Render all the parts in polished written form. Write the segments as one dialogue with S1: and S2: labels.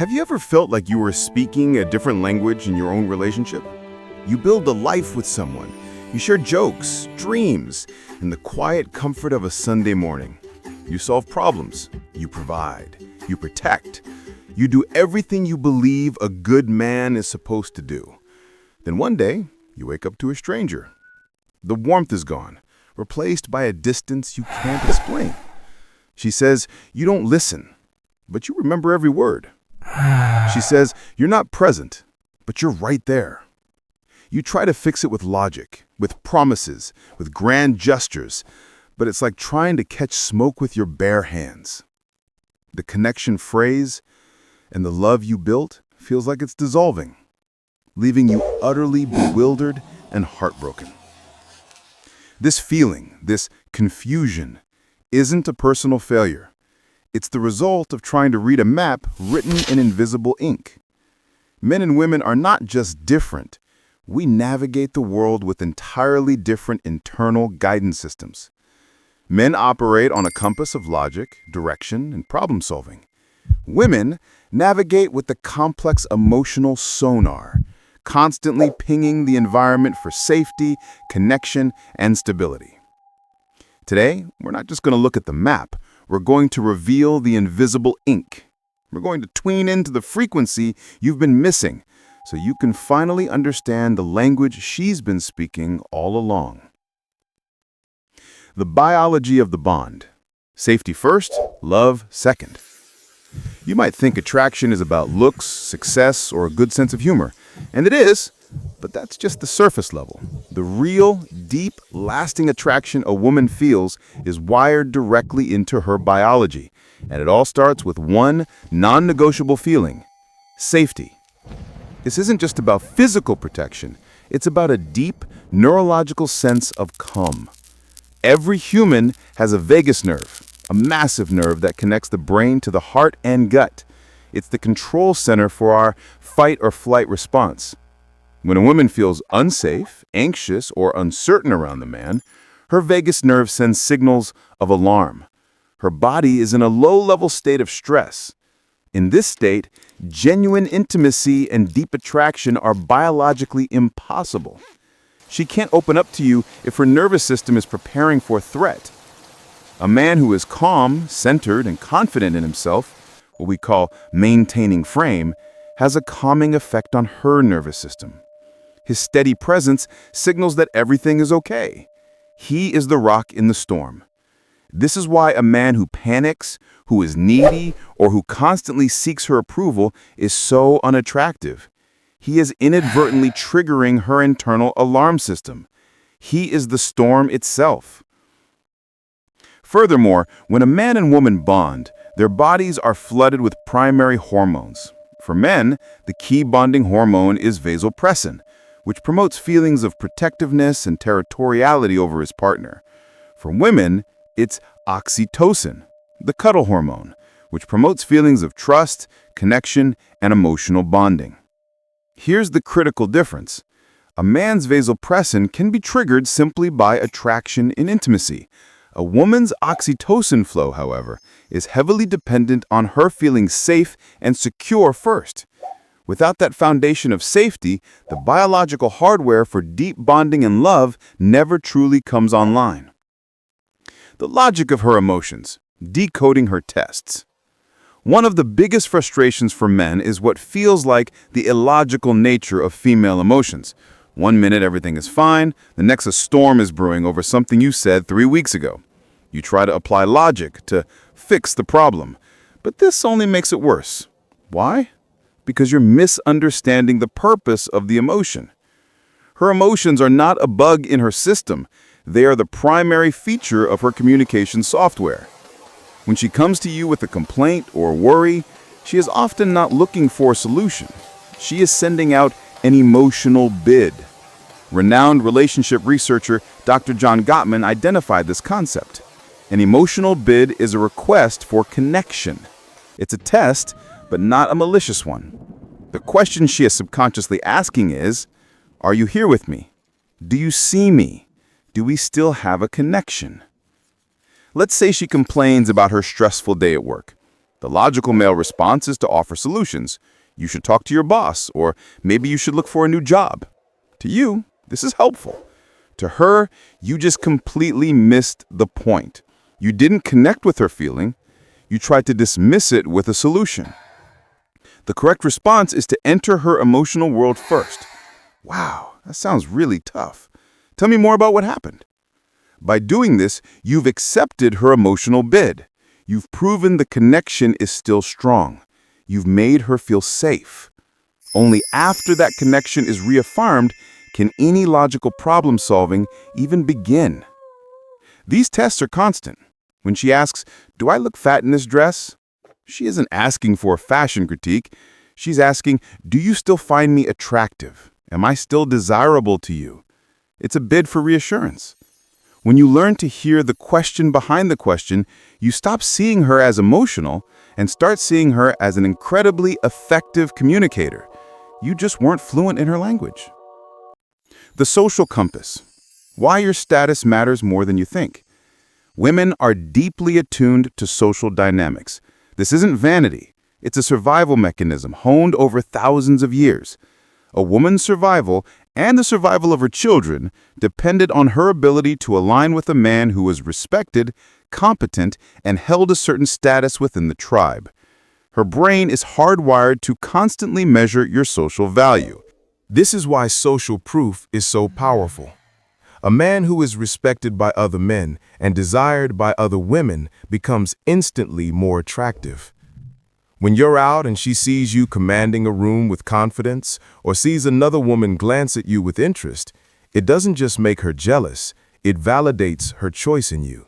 S1: Have you ever felt like you were speaking a different language in your own relationship? You build a life with someone. You share jokes, dreams, and the quiet comfort of a Sunday morning. You solve problems. You provide. You protect. You do everything you believe a good man is supposed to do. Then one day, you wake up to a stranger. The warmth is gone, replaced by a distance you can't explain. She says, you don't listen, but you remember every word. She says, you're not present, but you're right there. You try to fix it with logic, with promises, with grand gestures, but it's like trying to catch smoke with your bare hands. The connection frays, and the love you built feels like it's dissolving, leaving you utterly bewildered and heartbroken. This feeling, this confusion, isn't a personal failure. It's the result of trying to read a map written in invisible ink. Men and women are not just different. We navigate the world with entirely different internal guidance systems. Men operate on a compass of logic, direction, and problem solving. Women navigate with the complex emotional sonar, constantly pinging the environment for safety, connection, and stability. Today, we're not just going to look at the map. We're going to reveal the invisible ink. We're going to tween into the frequency you've been missing so you can finally understand the language she's been speaking all along. The biology of the bond. Safety first, love second. You might think attraction is about looks, success, or a good sense of humor. And it is, but that's just the surface level. The real, deep, lasting attraction a woman feels is wired directly into her biology. And it all starts with one non-negotiable feeling: safety. This isn't just about physical protection. It's about a deep, neurological sense of calm. Every human has a vagus nerve, a massive nerve that connects the brain to the heart and gut. It's the control center for our fight or flight response. When a woman feels unsafe, anxious, or uncertain around the man, her vagus nerve sends signals of alarm. Her body is in a low-level state of stress. In this state, genuine intimacy and deep attraction are biologically impossible. She can't open up to you if her nervous system is preparing for a threat. A man who is calm, centered, and confident in himself, what we call maintaining frame, has a calming effect on her nervous system. His steady presence signals that everything is okay. He is the rock in the storm. This is why a man who panics, who is needy, or who constantly seeks her approval is so unattractive. He is inadvertently triggering her internal alarm system. He is the storm itself. Furthermore, when a man and woman bond, their bodies are flooded with primary hormones. For men, the key bonding hormone is vasopressin, which promotes feelings of protectiveness and territoriality over his partner. For women, it's oxytocin, the cuddle hormone, which promotes feelings of trust, connection, and emotional bonding. Here's the critical difference. A man's vasopressin can be triggered simply by attraction in intimacy. A woman's oxytocin flow, however, is heavily dependent on her feeling safe and secure first. Without that foundation of safety, the biological hardware for deep bonding and love never truly comes online. The logic of her emotions, decoding her tests. One of the biggest frustrations for men is what feels like the illogical nature of female emotions. One minute everything is fine, the next a storm is brewing over something you said 3 weeks ago. You try to apply logic to fix the problem, but this only makes it worse. Why? Because you're misunderstanding the purpose of the emotion. Her emotions are not a bug in her system. They are the primary feature of her communication software. When she comes to you with a complaint or worry, she is often not looking for a solution. She is sending out an emotional bid. Renowned relationship researcher Dr. John Gottman identified this concept. An emotional bid is a request for connection. It's a test, but not a malicious one. The question she is subconsciously asking is, are you here with me? Do you see me? Do we still have a connection? Let's say she complains about her stressful day at work. The logical male response is to offer solutions. You should talk to your boss, or maybe you should look for a new job. To you, this is helpful. To her, you just completely missed the point. You didn't connect with her feeling. You tried to dismiss it with a solution. The correct response is to enter her emotional world first. Wow, that sounds really tough. Tell me more about what happened. By doing this, you've accepted her emotional bid. You've proven the connection is still strong. You've made her feel safe. Only after that connection is reaffirmed can any logical problem solving even begin. These tests are constant. When she asks, "Do I look fat in this dress?" she isn't asking for a fashion critique. She's asking, "Do you still find me attractive? Am I still desirable to you?" It's a bid for reassurance. When you learn to hear the question behind the question, you stop seeing her as emotional and start seeing her as an incredibly effective communicator. You just weren't fluent in her language. The social compass. Why your status matters more than you think. Women are deeply attuned to social dynamics. This isn't vanity. It's a survival mechanism honed over thousands of years. A woman's survival and the survival of her children depended on her ability to align with a man who was respected, competent, and held a certain status within the tribe. Her brain is hardwired to constantly measure your social value. This is why social proof is so powerful. A man who is respected by other men and desired by other women becomes instantly more attractive. When you're out and she sees you commanding a room with confidence or sees another woman glance at you with interest, it doesn't just make her jealous, it validates her choice in you.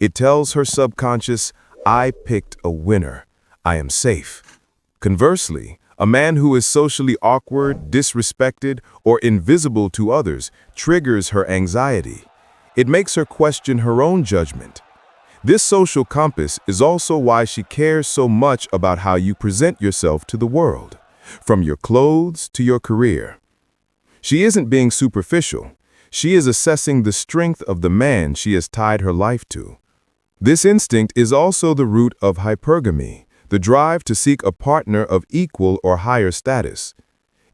S1: It tells her subconscious, "I picked a winner. I am safe." Conversely, a man who is socially awkward, disrespected, or invisible to others triggers her anxiety. It makes her question her own judgment. This social compass is also why she cares so much about how you present yourself to the world, from your clothes to your career. She isn't being superficial. She is assessing the strength of the man she has tied her life to. This instinct is also the root of hypergamy, the drive to seek a partner of equal or higher status.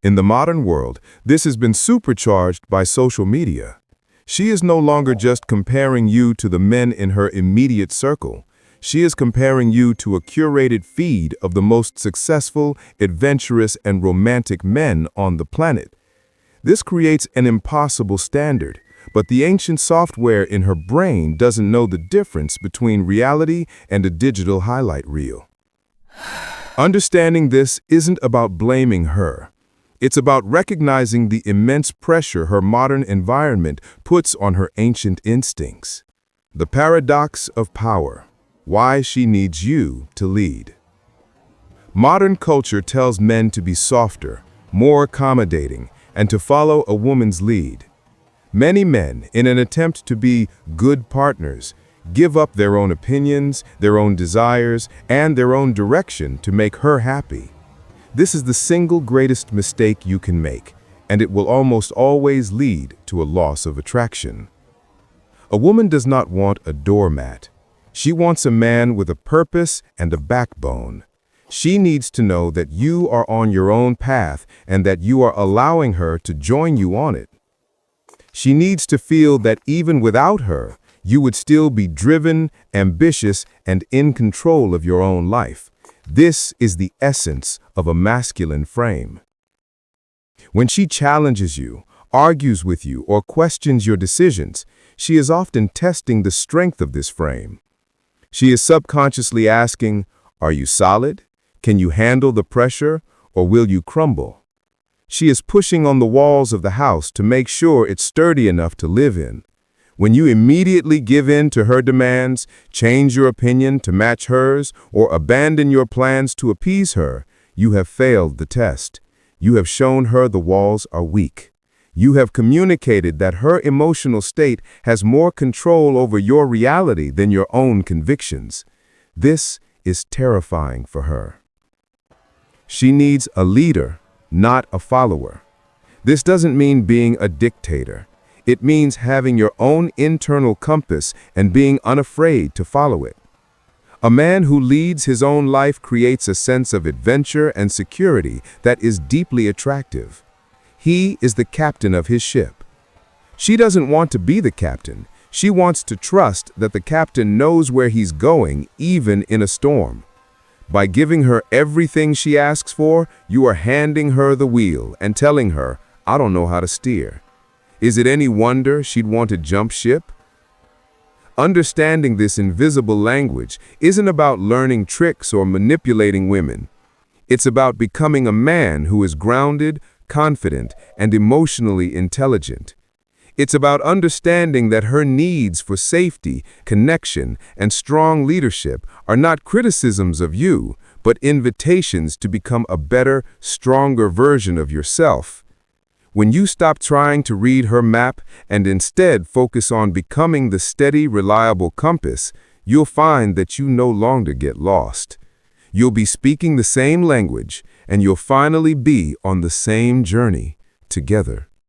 S1: In the modern world, this has been supercharged by social media. She is no longer just comparing you to the men in her immediate circle. She is comparing you to a curated feed of the most successful, adventurous, and romantic men on the planet. This creates an impossible standard, but the ancient software in her brain doesn't know the difference between reality and a digital highlight reel. Understanding this isn't about blaming her. It's about recognizing the immense pressure her modern environment puts on her ancient instincts. The paradox of power. Why she needs you to lead. Modern culture tells men to be softer, more accommodating, and to follow a woman's lead. Many men, in an attempt to be good partners, give up their own opinions, their own desires, and their own direction to make her happy. This is the single greatest mistake you can make, and it will almost always lead to a loss of attraction. A woman does not want a doormat. She wants a man with a purpose and a backbone. She needs to know that you are on your own path and that you are allowing her to join you on it. She needs to feel that even without her, you would still be driven, ambitious, and in control of your own life. This is the essence of a masculine frame. When she challenges you, argues with you, or questions your decisions, she is often testing the strength of this frame. She is subconsciously asking, "Are you solid? Can you handle the pressure, or will you crumble?" She is pushing on the walls of the house to make sure it's sturdy enough to live in. When you immediately give in to her demands, change your opinion to match hers, or abandon your plans to appease her, you have failed the test. You have shown her the walls are weak. You have communicated that her emotional state has more control over your reality than your own convictions. This is terrifying for her. She needs a leader, not a follower. This doesn't mean being a dictator. It means having your own internal compass and being unafraid to follow it.
S2: A man who leads his own life creates a sense of adventure and security that is deeply attractive. He is the captain of his ship. She doesn't want to be the captain. She wants to trust that the captain knows where he's going, even in a storm. By giving her everything she asks for, you are handing her the wheel and telling her, "I don't know how to steer." Is it any wonder she'd want to jump ship? Understanding this invisible language isn't about learning tricks or manipulating women. It's about becoming a man who is grounded, confident, and emotionally intelligent. It's about understanding that her needs for safety, connection, and strong leadership are not criticisms of you, but invitations to become a better, stronger version of yourself. When you stop trying to read her map and instead focus on becoming the steady, reliable compass, you'll find that you no longer get lost. You'll be speaking the same language, and you'll finally be on the same journey together.